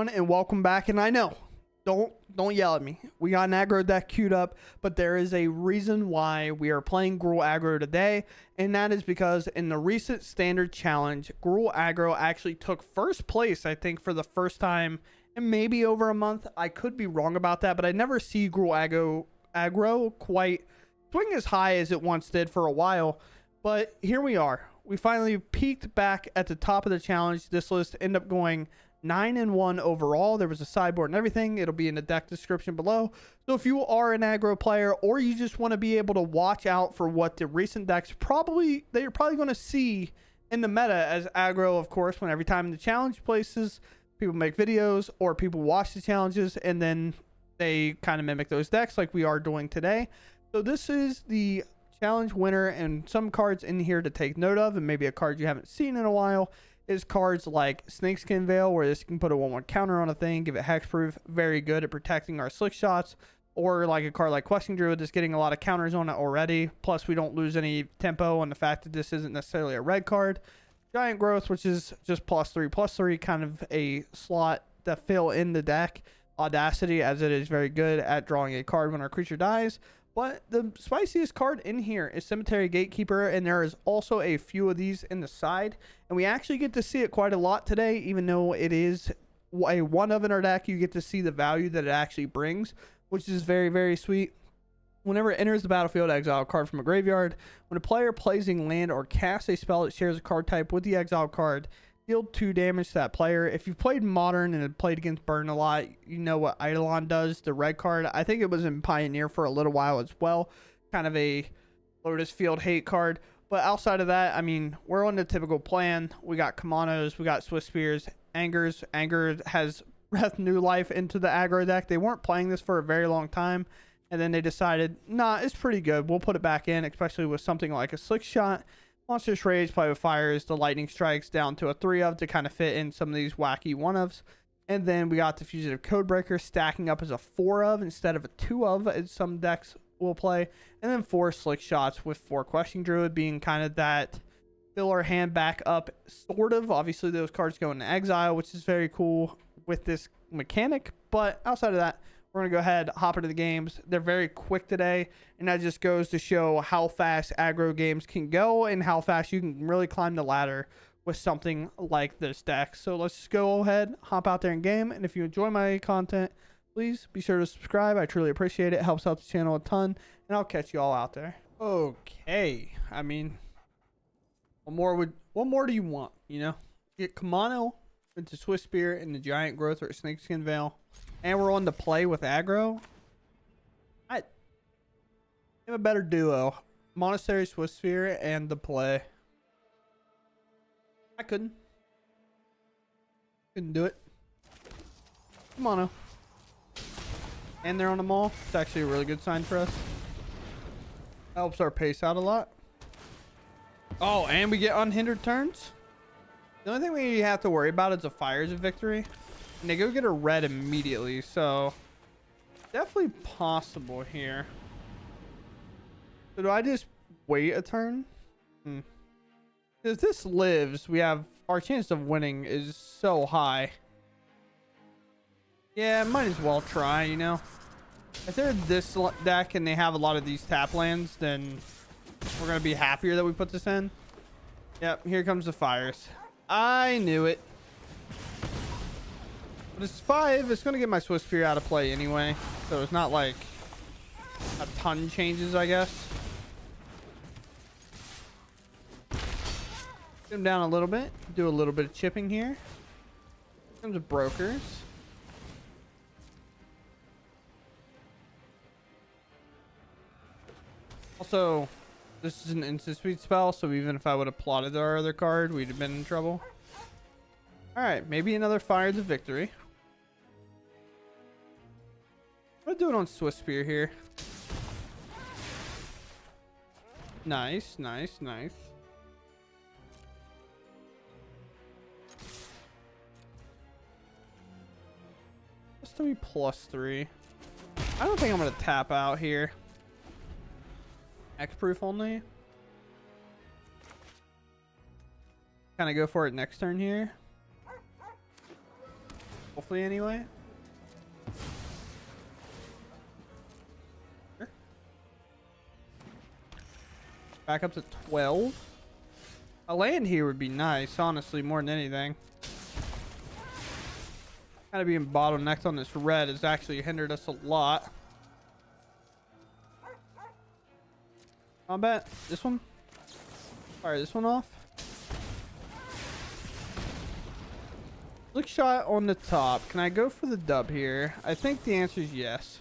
everyone, and welcome back. And I know, don't yell at me. We got an aggro deck queued up, but there is a reason why we are playing Gruul aggro today, and that is because in the recent standard challenge, Gruul aggro actually took first place, I think, for the first time in maybe over a month. I could be wrong about that, but I never see Gruul aggro quite swing as high as it once did for a while. But here we are. We finally peaked back at the top of the challenge. This list ended up going 9-1 overall. There was a sideboard and everything. It'll be in the deck description below. So if you are an aggro player, or you just want to be able to watch out for what the recent decks that you're probably going to see in the meta as aggro, of course, when every time the challenge places, people make videos or people watch the challenges and then they kind of mimic those decks like we are doing today. So this is the challenge winner, and some cards in here to take note of, and maybe a card you haven't seen in a while, is cards like Snakeskin Veil, where this can put a 1/1 counter on a thing, give it hexproof, very good at protecting our slick shots. Or like a card like Questing Druid that's getting a lot of counters on it already, plus we don't lose any tempo on the fact that this isn't necessarily a red card. Giant Growth, which is just +3/+3, kind of a slot to fill in the deck. Audacity, as it is very good at drawing a card when our creature dies. But the spiciest card in here is Cemetery Gatekeeper, and there is also a few of these in the side. And we actually get to see it quite a lot today, even though it is a one-of in our deck. You get to see the value that it actually brings, which is very, very sweet. Whenever it enters the battlefield, exile a card from a graveyard. When a player plays a land or casts a spell that shares a card type with the exiled card, deal 2 damage to that player. If you've played Modern and have played against Burn a lot, you know what Eidolon does, the red card. I think it was in Pioneer for a little while as well. Kind of a Lotus Field hate card. But outside of that, I mean, we're on the typical plan. We got Kamanos, we got Swift Spears, Angers. Anger has breathed new life into the aggro deck. They weren't playing this for a very long time, and then they decided, nah, it's pretty good. We'll put it back in, especially with something like a Slick Shot. Monstrous Rage, Play with Fires, the Lightning Strikes down to a 3-of to kind of fit in some of these wacky 1-ofs. And then we got the Fugitive Codebreaker stacking up as a 4-of instead of a 2-of, as some decks will play. And then 4 Slick Shots with 4 Questing Druid being kind of that fill our hand back up, sort of. Obviously, those cards go into exile, which is very cool with this mechanic. But outside of that, we're going to go ahead, hop into the games. They're very quick today, and that just goes to show how fast aggro games can go and how fast you can really climb the ladder with something like this deck. So let's just go ahead, hop out there and game. And if you enjoy my content, please be sure to subscribe. I truly appreciate it. It helps out the channel a ton, and I'll catch you all out there. Okay. I mean, what more do you want, you know? Get Kamano into Swift Spear and the Giant Growth or Snakeskin Veil. And we're on the play with aggro. I have a better duo. Monastery, Swift Sphere, and the play. I couldn't do it. Mono. And they're on the mall. It's actually a really good sign for us. Helps our pace out a lot. Oh, and we get unhindered turns. The only thing we have to worry about is the Fires of Victory. And they go get a red immediately, so definitely possible here. So do I just wait a turn? If this lives, we have our chance of winning is so high. Yeah, might as well try, you know. If they're this deck and they have a lot of these tap lands, then we're gonna be happier that we put this in. Yep, here comes the Fires. I knew it. But it's 5. It's going to get my Swift Spear out of play anyway. So it's not like a ton changes, I guess. Get him down a little bit. Do a little bit of chipping here. In terms of Brokers. Also, this is an instant speed spell, so even if I would have plotted our other card, we'd have been in trouble. Alright, maybe another Fires of Victory. I'm gonna do it on Swift Spear here. Nice, nice, nice. +3/+3. I don't think I'm gonna tap out here. X-proof only. Kind of go for it next turn here. Hopefully, anyway. Sure. Back up to 12. A land here would be nice, honestly, more than anything. Kind of being bottlenecked on this red has actually hindered us a lot. Combat. This one. Fire this one off. Slick shot on the top. Can I go for the dub here? I think the answer is yes.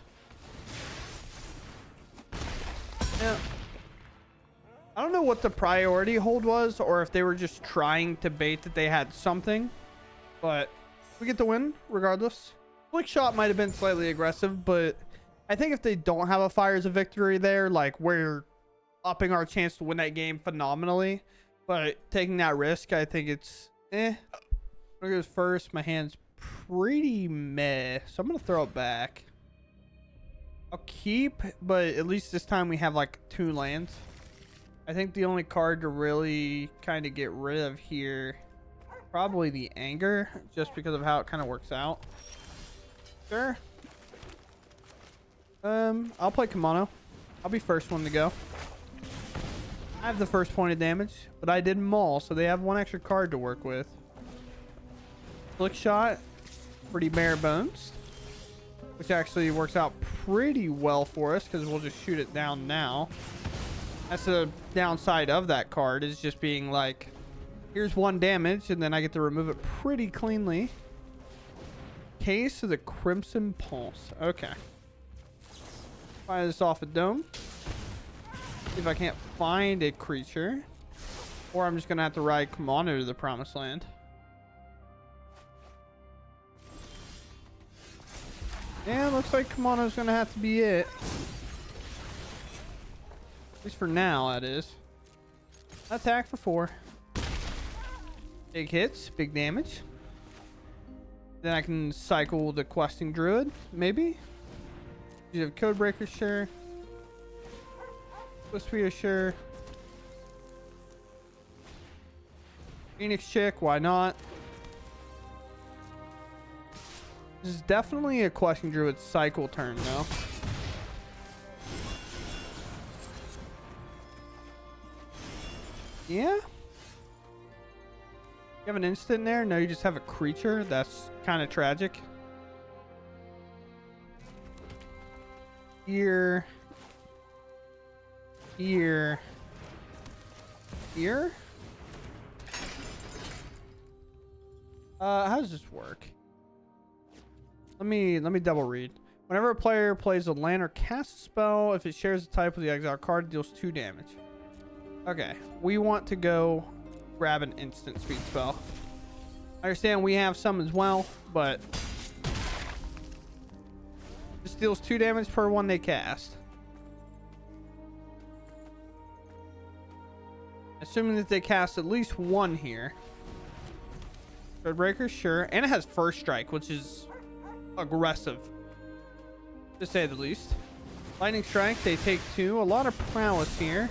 Yeah. I don't know what the priority hold was, or if they were just trying to bait that they had something, but we get the win regardless. Slick shot might have been slightly aggressive, but I think if they don't have a Fires of Victory there, like, we're upping our chance to win that game phenomenally. But taking that risk, I think it's eh. When it goes first, my hand's pretty meh, so I'm gonna throw it back. I'll keep, but at least this time we have like 2 lands. I think the only card to really kind of get rid of here, probably the Anger, just because of how it kind of works out. Sure. I'll play Kimono. I'll be first one to go. I have the first point of damage, but I did Maul, so they have 1 extra card to work with. Slick shot, pretty bare bones, which actually works out pretty well for us because we'll just shoot it down now. That's the downside of that card, is just being like, here's 1 damage, and then I get to remove it pretty cleanly. Case of the Crimson Pulse. Okay. Fire this off a dome. See if I can't find a creature, or I'm just gonna have to ride Kimono to the Promised Land. Yeah, looks like Kimono's gonna have to be it. At least for now, that is. Attack for 4. Big hits, big damage. Then I can cycle the Questing Druid, maybe? You have Codebreaker, sure. Whisperer, sure. Phoenix Chick, why not? This is definitely a Questing Druid cycle turn, though. Yeah? You have an instant there? No, you just have a creature? That's kind of tragic. Here. Here. Here? How does this work? Let me double read. Whenever a player plays a land or casts a spell, if it shares the type of the exile card, it deals 2 damage. Okay, we want to go grab an instant speed spell. I understand we have some as well, but this deals 2 damage per 1 they cast. Assuming that they cast at least 1 here. Codebreaker, sure. And it has First Strike, which is aggressive, to say the least. Lightning Strike, they take 2. A lot of prowess here.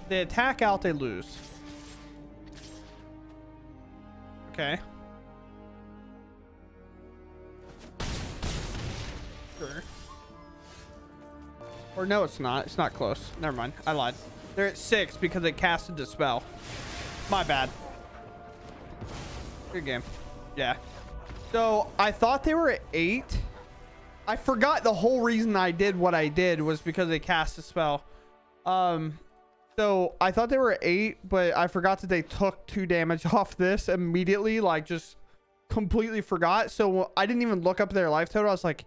They attack out, they lose. Okay. Sure. Or no, it's not. It's not close. Never mind. I lied. They're at 6 because they casted the spell. My bad. Good game. Yeah. So I thought they were at 8. I forgot the whole reason I did what I did was because they cast the spell. So I thought they were at 8, but I forgot that they took 2 damage off this immediately. Like, just completely forgot. So I didn't even look up their life total. I was like,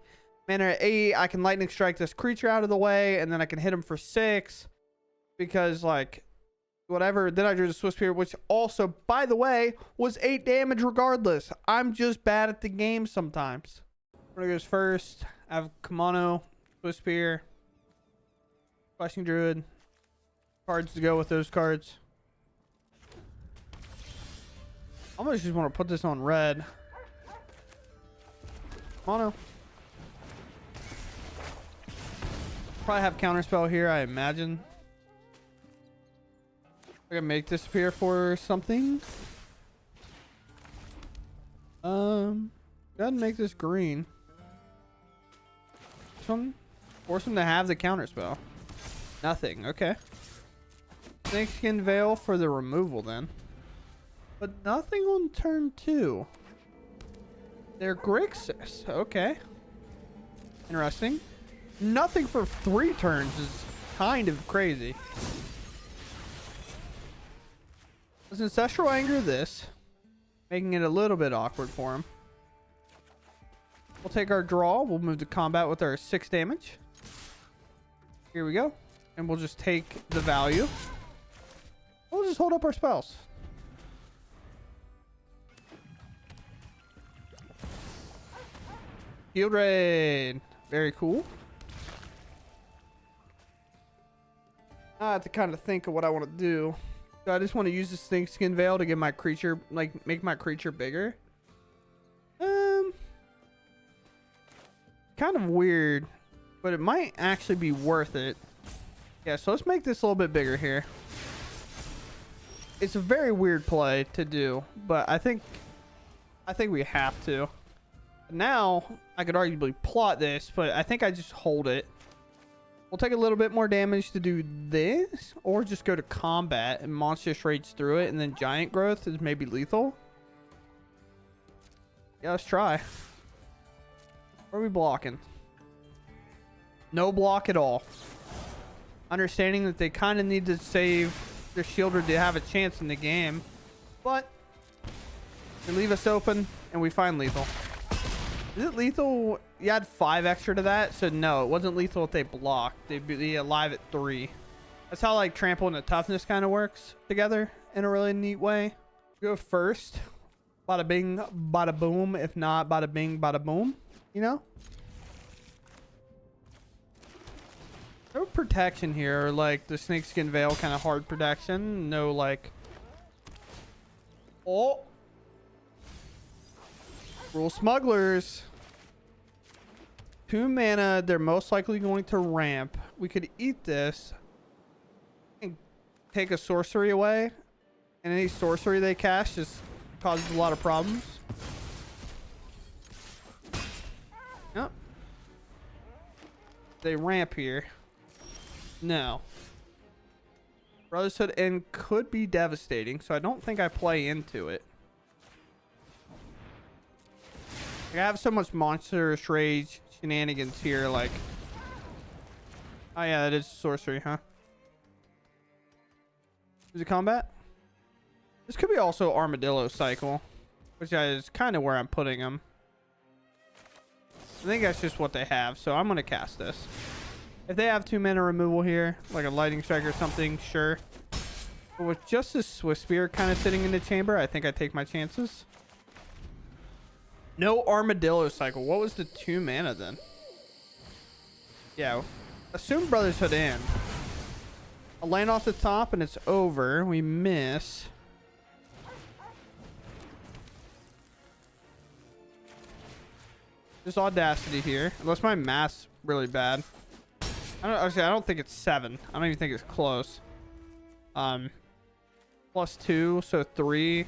man, they're at 8. I can lightning strike this creature out of the way, and then I can hit him for 6 because, like, whatever. Then I drew the Swiss Spear, which also, by the way, was 8 damage regardless. I'm just bad at the game sometimes. What goes first? I have Kimono, Swiss Spear, Questing Druid. Cards to go with those cards. I almost just want to put this on red. Mono. Probably have counterspell here, I imagine. I can make this appear for something. Go ahead and make this green. This one, force him to have the counter spell. Nothing. Okay. Snakeskin Veil for the removal then. But nothing on turn 2. They're Grixis. Okay. Interesting. Nothing for 3 turns is kind of crazy. Let's Ancestral Anger this, making it a little bit awkward for him. We'll take our draw. We'll move to combat with our 6 damage. Here we go. And we'll just take the value. We'll just hold up our spells. Field Raid. Very cool. I have to kind of think of what I want to do. So I just want to use the Snakeskin Veil to get my creature, like, make my creature bigger. Kind of weird, but it might actually be worth it. Yeah, so let's make this a little bit bigger here. It's a very weird play to do, but I think we have to. Now, I could arguably plot this, but I think I just hold it. We'll take a little bit more damage to do this, or just go to combat and monster rage through it, and then giant growth is maybe lethal. Yeah, let's try. What are we blocking? No block at all. Understanding that they kind of need to save their shielder to have a chance in the game, but they leave us open and we find lethal. Is it lethal? You add 5 extra to that, so no, it wasn't lethal if they blocked. They'd be alive at 3. That's how like trample and the toughness kind of works together in a really neat way. Go first. Bada bing, bada boom. If not, bada bing, bada boom. You know? No protection here, or like the Snakeskin Veil kind of hard protection. No like... Oh! Gruul Smugglers. 2 mana, they're most likely going to ramp. We could eat this and take a sorcery away. And any sorcery they cast just causes a lot of problems. Yep. They ramp here. No. Brotherhood End could be devastating, so I don't think I play into it. Like, I have so much monstrous rage shenanigans here, like... Oh yeah, that is sorcery, huh? Is it combat? This could be also Armadillo Cycle, which is kind of where I'm putting them. I think that's just what they have, so I'm going to cast this. If they have 2 mana removal here, like a Lightning Strike or something, sure. But with just this Swift Spear kind of sitting in the chamber, I think I take my chances. No Armadillo Cycle. What was the 2 mana then? Yeah. Assume Brotherhood End. I'll land off the top and it's over. We miss. Just Audacity here. Unless my math's really bad. I don't think it's 7. I don't even think it's close. Plus 2, so 3.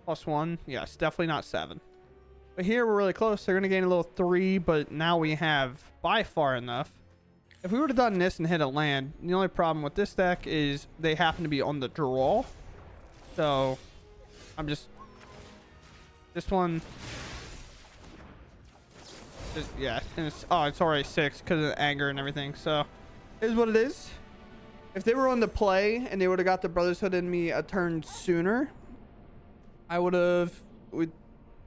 Plus 1. Yeah, it's definitely not 7. But here we're really close. They're going to gain a little 3, but now we have by far enough. If we would have done this and hit a land, the only problem with this deck is they happen to be on the draw. So, I'm just... This one... yeah, and it's already 6 because of the anger and everything. So, it is what it is. If they were on the play and they would have got the Brotherhood in me a turn sooner, we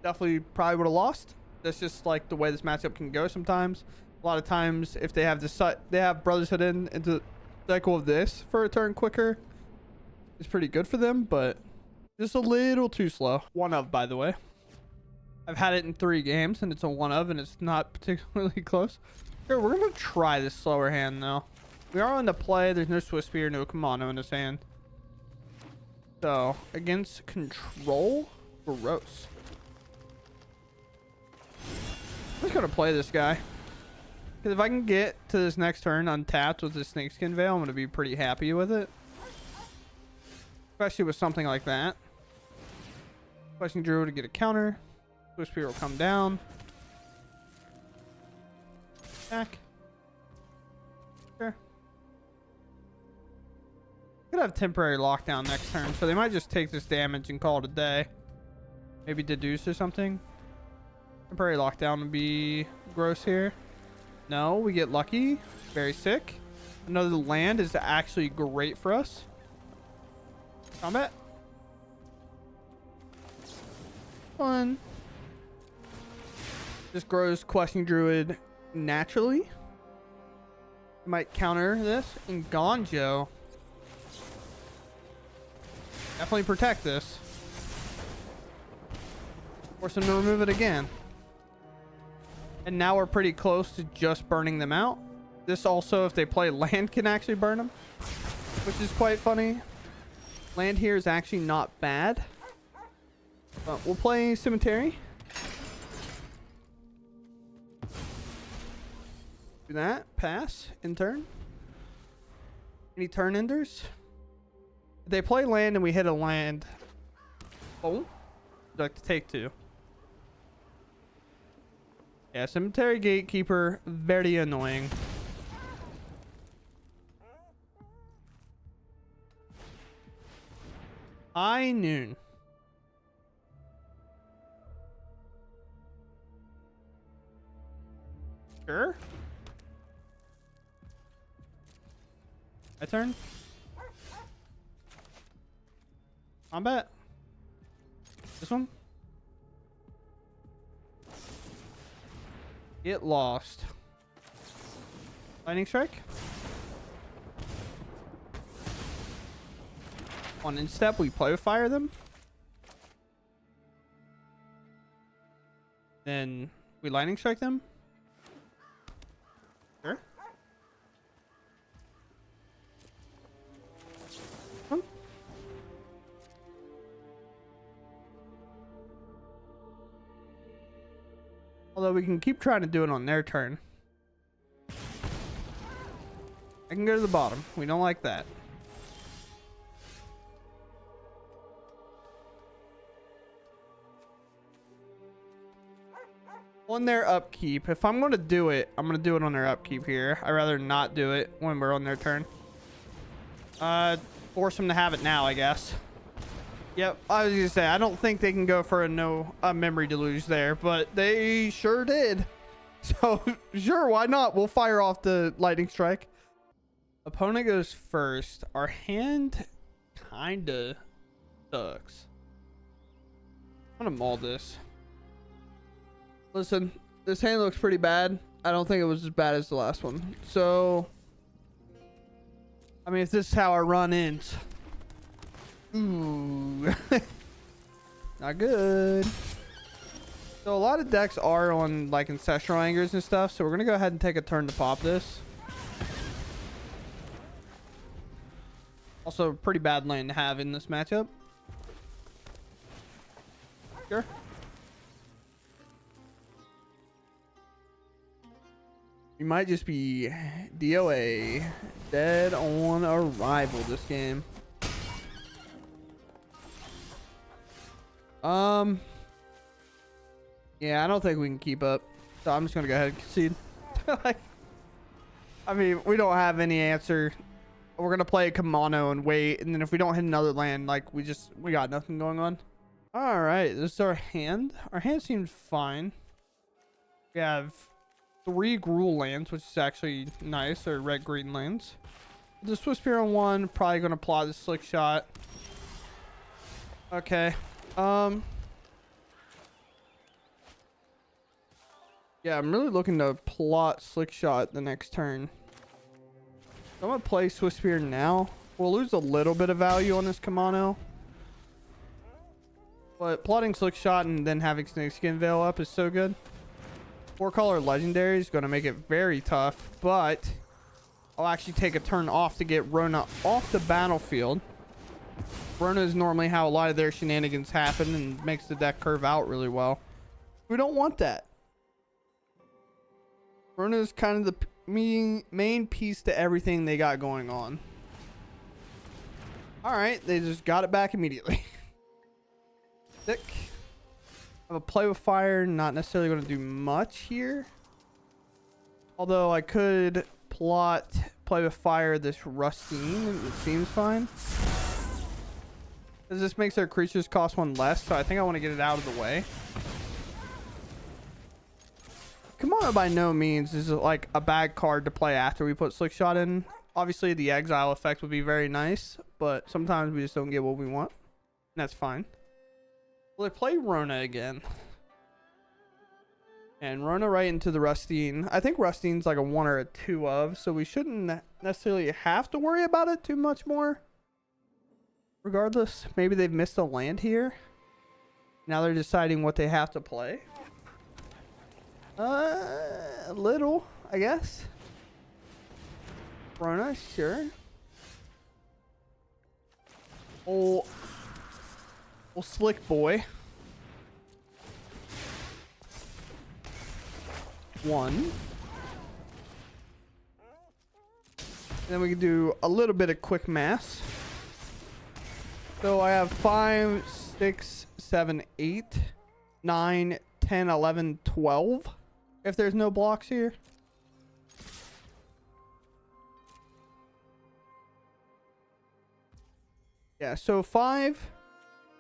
definitely probably would have lost. That's just like the way this matchup can go sometimes. A lot of times, if they have Brotherhood into the cycle of this for a turn quicker, it's pretty good for them, but just a little too slow. 1 of, by the way. I've had it in 3 games, and it's a 1 of, and it's not particularly close. Here, we're going to try this slower hand, though. We are on the play. There's no Swift Spear, no Kamano in this hand. So, against control, gross. I'm just going to play this guy. Because if I can get to this next turn untapped with this Snakeskin Veil, I'm going to be pretty happy with it. Especially with something like that. Questing Druid to get a counter. Swift Spear will come down. Back. Sure. Could have temporary lockdown next turn, so they might just take this damage and call it a day. Maybe deduce or something. Temporary lockdown would be gross here. No, we get lucky. Very sick. Another land is actually great for us. Combat. Fun. This grows Questing Druid naturally. Might counter this. And Gonjo. Definitely protect this. Force them to remove it again. And now we're pretty close to just burning them out. This also, if they play land, can actually burn them, which is quite funny. Land here is actually not bad. But we'll play Cemetery. Do that. Pass. In turn. Any turn enders? If they play land and we hit a land. Oh. Would like to take 2. Yeah, Cemetery Gatekeeper. Very annoying. High noon. Sure. My turn. Combat. This one. Get lost. Lightning strike. On instep, we play fire them. Then we lightning strike them. Sure. Although we can keep trying to do it on their turn. I can go to the bottom. We don't like that. On their upkeep. If I'm going to do it, I'm going to do it on their upkeep here. I'd rather not do it when we're on their turn. Force them to have it now, I guess. Yep, I was going to say, I don't think they can go for a memory deluge there, but they sure did. So, sure, why not? We'll fire off the lightning strike. Opponent goes first. Our hand kind of sucks. I'm going to maul this. Listen, this hand looks pretty bad. I don't think it was as bad as the last one. So, I mean, if this is how our run ends. Ooh. Not good. So a lot of decks are on like ancestral angers and stuff. So we're going to go ahead and take a turn to pop this. Also, pretty bad lane to have in this matchup. Sure. We might just be DOA. Dead on arrival this game. Yeah, I don't think we can keep up. So I'm just going to go ahead and concede. Like, I mean, we don't have any answer. We're going to play a Kamano and wait. And then if we don't hit another land, like, we got nothing going on. All right. This is our hand. Our hand seems fine. We have 3 Gruul lands, which is actually nice. Or red-green lands. The Swift Spear on 1. Probably going to plot the Slick Shot. Okay. Yeah, I'm really looking to plot Slick Shot the next turn. I'm going to play Swift Spear now. We'll lose a little bit of value on this Kamano. But plotting Slick Shot and then having Snakeskin Veil up is so good. 4-color Legendary is going to make it very tough. But I'll actually take a turn off to get Rona off the battlefield. Rona is normally how a lot of their shenanigans happen and makes the deck curve out really well. We don't want that. Rona is kind of the main piece to everything they got going on. All right, they just got it back immediately. Sick. have a play with fire, not necessarily going to do much here. Although I could plot play with fire this Rustine. It seems fine. Because this makes their creatures cost 1 less, so I think I want to get it out of the way. Kamana by no means is like a bad card to play after we put Slick Shot in. Obviously, the exile effect would be very nice, but sometimes we just don't get what we want. And that's fine. Well, they play Rona again. And Rona right into the Rustine. I think Rustine's like a 1 or a 2 of, so we shouldn't necessarily have to worry about it too much more. Regardless, maybe they've missed a land here. Now they're deciding what they have to play. A little, I guess. Rona, sure. Old Slick Boy. 1. And then we can do a little bit of quick mass. So I have 5, 6, 7, 8, 9, 10, 11, 12. If there's no blocks here. Yeah, so 5,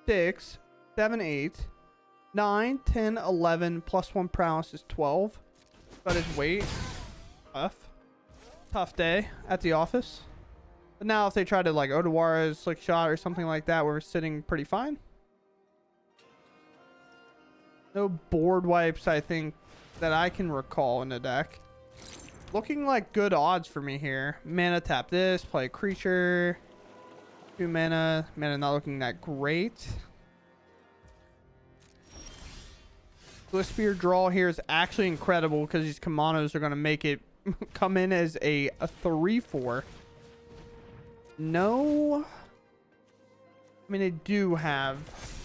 6, 7, 8, 9, 10, 11, plus 1 prowess is 12. Got his weight. Tough day at the office. But now if they try to like Odawara's Slick Shot or something like that, we're sitting pretty fine. No board wipes, I think, that I can recall in the deck. Looking like good odds for me here. Mana tap this, play a creature. 2 mana. Mana not looking that great. Glispear draw here is actually incredible because these Kamanos are going to make it come in as a 3/4. No. I mean, they do have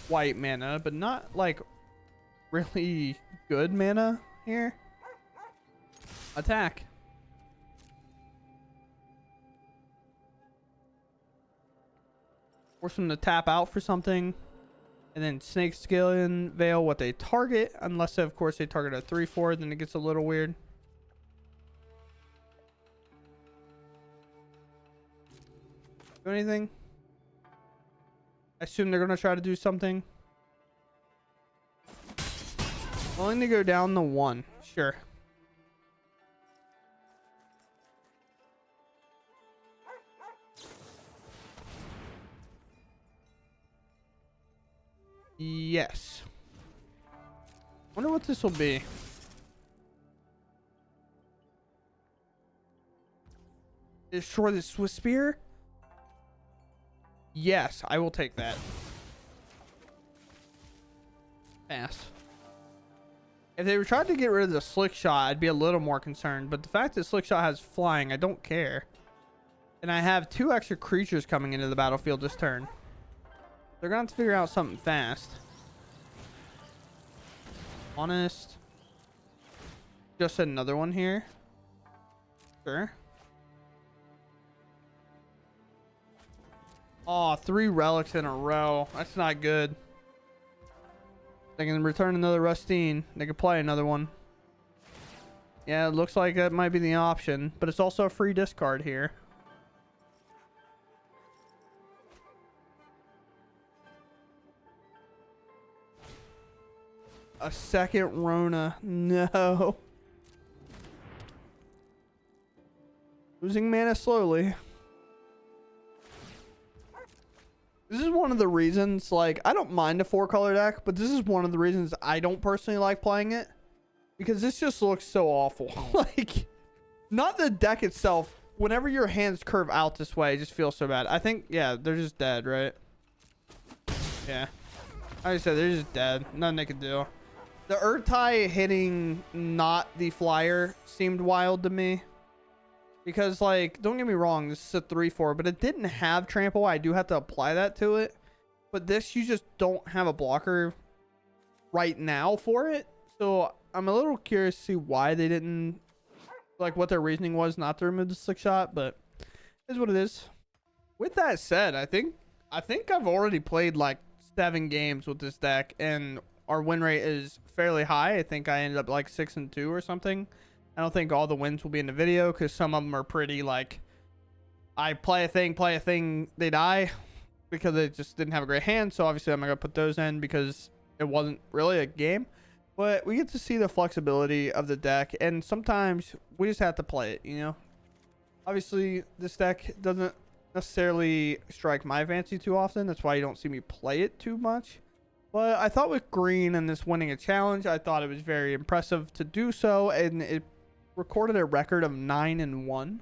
white mana, but not like really good mana here. Attack. Force them to tap out for something. And then Snake Skin Veil what they target. Unless, of course, they target a 3/4. Then it gets a little weird. Do anything? I assume they're going to try to do something. Willing to go down the 1. Sure. Yes. Wonder what this will be. Destroy the Swiss Spear? Yes, I will take that. Pass. If they were trying to get rid of the Slick Shot, I'd be a little more concerned. But the fact that Slick Shot has flying, I don't care. And I have 2 extra creatures coming into the battlefield this turn. They're going to have to figure out something fast. Honest. Just another one here. Sure. Oh, 3 relics in a row. That's not good. They can return another Rustine. They could play another one. Yeah, it looks like that might be the option. But it's also a free discard here. A second Rona. No. Losing mana slowly. This is one of the reasons, like, I don't mind a 4-color deck, but this is one of the reasons I don't personally like playing it. Because this just looks so awful. Like, not the deck itself. Whenever your hands curve out this way, it just feels so bad. I think, yeah, they're just dead, right? Yeah. Like I said, they're just dead. Nothing they could do. The Urtai hitting not the flyer seemed wild to me. Because, like, don't get me wrong, this is a 3/4, but it didn't have trample. I do have to apply that to it. But this, you just don't have a blocker right now for it. So, I'm a little curious to see why they didn't, like, what their reasoning was not to remove the Slick Shot, but it is what it is. With that said, I think I've already played, like, 7 games with this deck, and our win rate is fairly high. I think I ended up like 6-2 or something. I don't think all the wins will be in the video because some of them are pretty like I play a thing, they die because they just didn't have a great hand. So obviously I'm not gonna put those in because it wasn't really a game. But we get to see the flexibility of the deck, and sometimes we just have to play it, you know. Obviously this deck doesn't necessarily strike my fancy too often. That's why you don't see me play it too much. But I thought with green and this winning a challenge, I thought it was very impressive to do so, and it recorded a record of 9-1.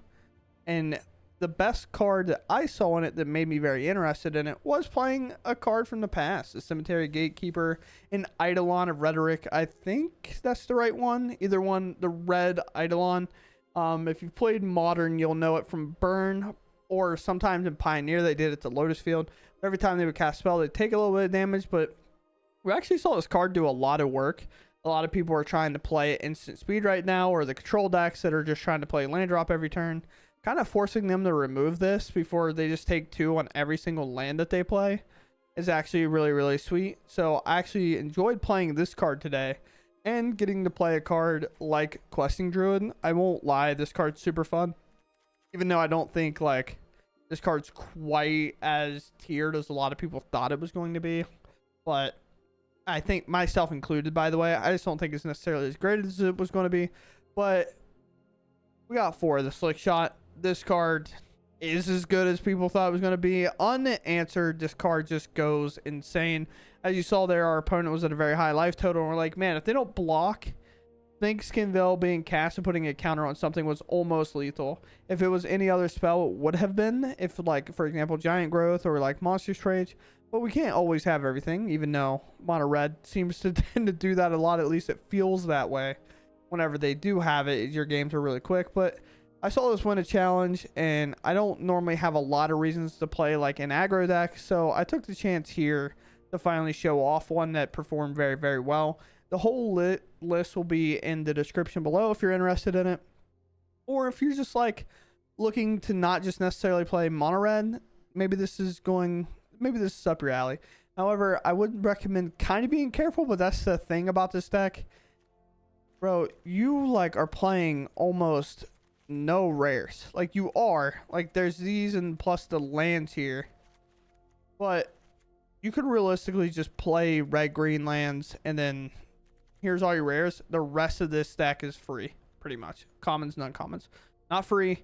And the best card that I saw in it that made me very interested in it was playing a card from the past, the Cemetery Gatekeeper, an Eidolon of Rhetoric. I think that's the right one. Either one, the red Eidolon. If you've played Modern, you'll know it from Burn, or sometimes in Pioneer they did it to Lotus Field. Every time they would cast a spell, they'd take a little bit of damage, but we actually saw this card do a lot of work. A lot of people are trying to play it instant speed right now, or the control decks that are just trying to play land drop every turn, kind of forcing them to remove this before they just take 2 on every single land that they play is actually really, really sweet. So I actually enjoyed playing this card today and getting to play a card like Questing Druid. I won't lie, this card's super fun, even though I don't think like this card's quite as tiered as a lot of people thought it was going to be. But I think, myself included, by the way, I just don't think it's necessarily as great as it was going to be. But we got 4 of the Slick Shot. This card is as good as people thought it was going to be. Unanswered, this card just goes insane. As you saw there, our opponent was at a very high life total, and we're like, man, if they don't block, Thankskin Veil being cast and putting a counter on something was almost lethal. If it was any other spell, it would have been. If, like, for example, Giant Growth or, like, Monstrous Rage. But we can't always have everything, even though Mono Red seems to tend to do that a lot. At least it feels that way. Whenever they do have it, your games are really quick. But I saw this win a challenge, and I don't normally have a lot of reasons to play like an aggro deck, so I took the chance here to finally show off one that performed very, very well. The whole list will be in the description below if you're interested in it, or if you're just like looking to not just necessarily play mono red, maybe this is up your alley. However, I would recommend kind of being careful, but that's the thing about this deck, bro. You like are playing almost no rares. Like, you are like, there's these and plus the lands here, but you could realistically just play red green lands, and then here's all your rares. The rest of this stack is free, pretty much. Commons, non-commons, not free.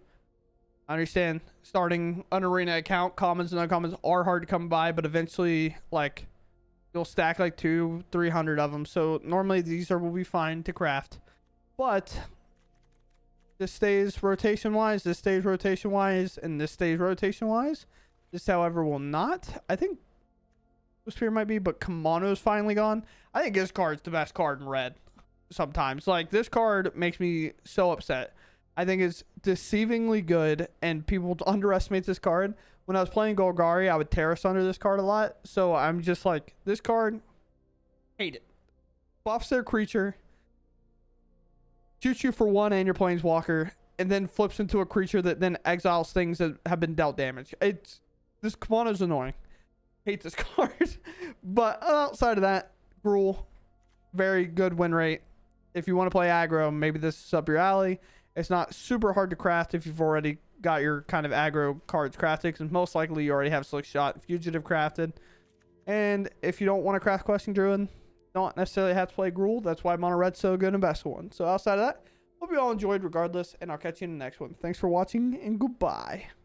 I understand starting an arena account, commons and uncommons are hard to come by, but eventually, like, you'll stack like 200-300 of them. So normally these will be fine to craft, but this stays rotation wise, this stays rotation wise, and this stays rotation wise. This, however, will not. I think Spear might be, but Kamano's finally gone. I think this card's the best card in red sometimes. Like, this card makes me so upset. I think it's deceivingly good, and people underestimate this card. When I was playing Golgari, I would Terrace under this card a lot. So I'm just like, this card, hate it. Buffs their creature, shoots you for 1 and your Planeswalker, and then flips into a creature that then exiles things that have been dealt damage. This Kamano's annoying. Hate this card. But outside of that, Gruul, very good win rate. If you want to play aggro, maybe this is up your alley. It's not super hard to craft if you've already got your kind of aggro cards crafted, because most likely you already have Slick Shot, Fugitive crafted. And if you don't want to craft Questing Druid, don't necessarily have to play Gruul. That's why Mono Red's so good and best one. So outside of that, hope you all enjoyed regardless, and I'll catch you in the next one. Thanks for watching, and goodbye.